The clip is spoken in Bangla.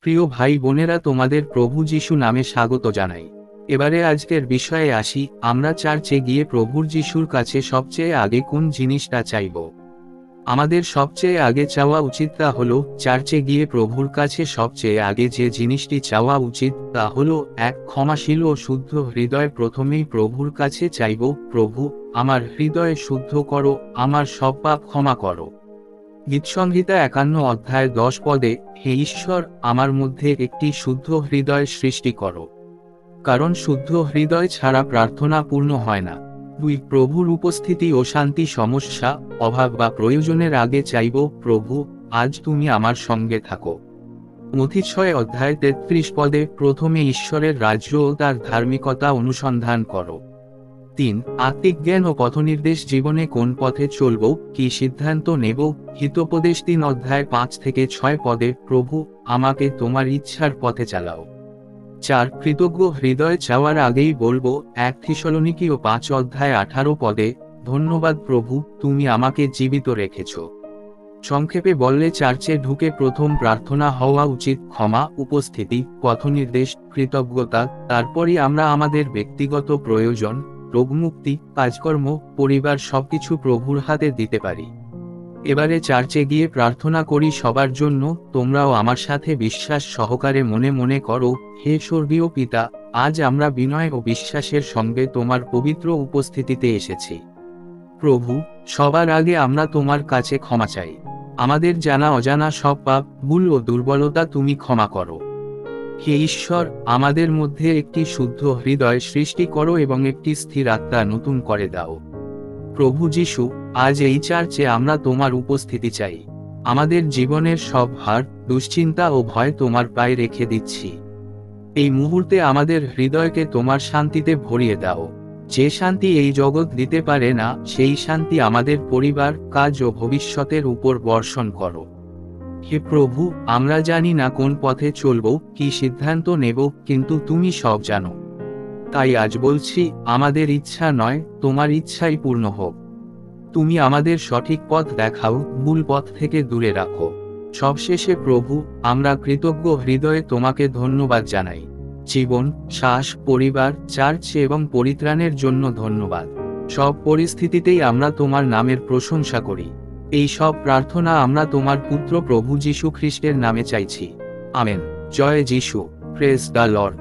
প্রিয় ভাই বোনেরা, তোমাদের প্রভু যিশু নামে স্বাগত জানাই। এবারে আজকের বিষয়ে আসি। আমরা চার্চে গিয়ে প্রভুর যিশুর কাছে সবচেয়ে আগে কোন জিনিসটা চাইব? আমাদের সবচেয়ে আগে চাওয়া উচিত তা হলো, চার্চে গিয়ে প্রভুর কাছে সবচেয়ে আগে যে জিনিসটি চাওয়া উচিত তা হলো এক ক্ষমাশীল ও শুদ্ধ হৃদয়। প্রথমেই প্রভুর কাছে চাইব, প্রভু, আমার হৃদয় শুদ্ধ করো, আমার সব পাপ ক্ষমা করো। গীতসংহিতা 51 অধ্যায় 10 পদে, হে ঈশ্বর, আমার মধ্যে একটি শুদ্ধ হৃদয় সৃষ্টি করো। কারণ শুদ্ধ হৃদয় ছাড়া প্রার্থনা পূর্ণ হয় না। 2. প্রভুর উপস্থিতি ও শান্তি। সমস্যা, অভাব বা প্রয়োজনের আগে চাইব, প্রভু, আজ তুমি আমার সঙ্গে থাকো। মথি 6 অধ্যায় 33 পদে, প্রথমে ঈশ্বরের রাজ্য ও তার ধার্মিকতা অনুসন্ধান করো। 3. আত্মিক জ্ঞান ও পথনির্দেশ। জীবনে কোন পথে চলব, কি সিদ্ধান্ত নেব। হিতোপদেশ 3 অধ্যায় 5 থেকে 6 পদে, প্রভু, আমাকে তোমার ইচ্ছার পথে চালাও। 4. কৃতজ্ঞ হৃদয়। চাওয়ার আগেই বলবো, 1 থিসলনিকি ও 5 অধ্যায় 18 পদে, ধন্যবাদ প্রভু, তুমি আমাকে জীবিত রেখেছ। সংক্ষেপে বললে, চার্চে ঢুকে প্রথম প্রার্থনা হওয়া উচিত ক্ষমা, উপস্থিতি, পথনির্দেশ, কৃতজ্ঞতা। তারপরই আমরা আমাদের ব্যক্তিগত প্রয়োজন, রোগমুক্তি, কাজকর্ম, পরিবার সবকিছু প্রভুর হাতে দিতে পারি। এবারে চার্চে গিয়ে প্রার্থনা করি সবার জন্য। তোমরাও আমার সাথে বিশ্বাস সহকারে মনে মনে করো, হে স্বর্গীয় পিতা, আজ আমরা বিনয় ও বিশ্বাসের সঙ্গে তোমার পবিত্র উপস্থিতিতে এসেছি। প্রভু, সবার আগে আমরা তোমার কাছে ক্ষমা চাই। আমাদের জানা অজানা সব পাপ, ভুল ও দুর্বলতা তুমি ক্ষমা করো। হে ঈশ্বর, আমাদের মধ্যে একটি শুদ্ধ হৃদয় সৃষ্টি করো এবং একটি স্থির আত্মা নতুন করে দাও। প্রভু যিশু, আজ এই চার্চে আমরা তোমার উপস্থিতি চাই। আমাদের জীবনের সব ভার, দুশ্চিন্তা ও ভয় তোমার পায়ে রেখে দিচ্ছি। এই মুহূর্তে আমাদের হৃদয়কে তোমার শান্তিতে ভরিয়ে দাও। যে শান্তি এই জগৎ দিতে পারে না, সেই শান্তি আমাদের পরিবার, কাজ ও ভবিষ্যতের উপর বর্ষণ করো। হে প্রভু, আমরা জানি না কোন পথে চলব, কি সিদ্ধান্ত নেব, কিন্তু তুমি সব জানো। তাই আজ বলছি, আমাদের ইচ্ছা নয়, তোমার ইচ্ছাই পূর্ণ হোক। তুমি আমাদের সঠিক পথ দেখাও, ভুল পথ থেকে দূরে রাখো। সবশেষে প্রভু, আমরা কৃতজ্ঞ হৃদয়ে তোমাকে ধন্যবাদ জানাই। জীবন, শ্বাস, পরিবার, চার্চ এবং পরিত্রাণের জন্য ধন্যবাদ। সব পরিস্থিতিতেই আমরা তোমার নামের প্রশংসা করি। এই সব প্রার্থনা আমরা তোমার পুত্র প্রভু যীশু খ্রিস্টের নামে চাইছি। আমেন। জয় যীশু। Praise the Lord.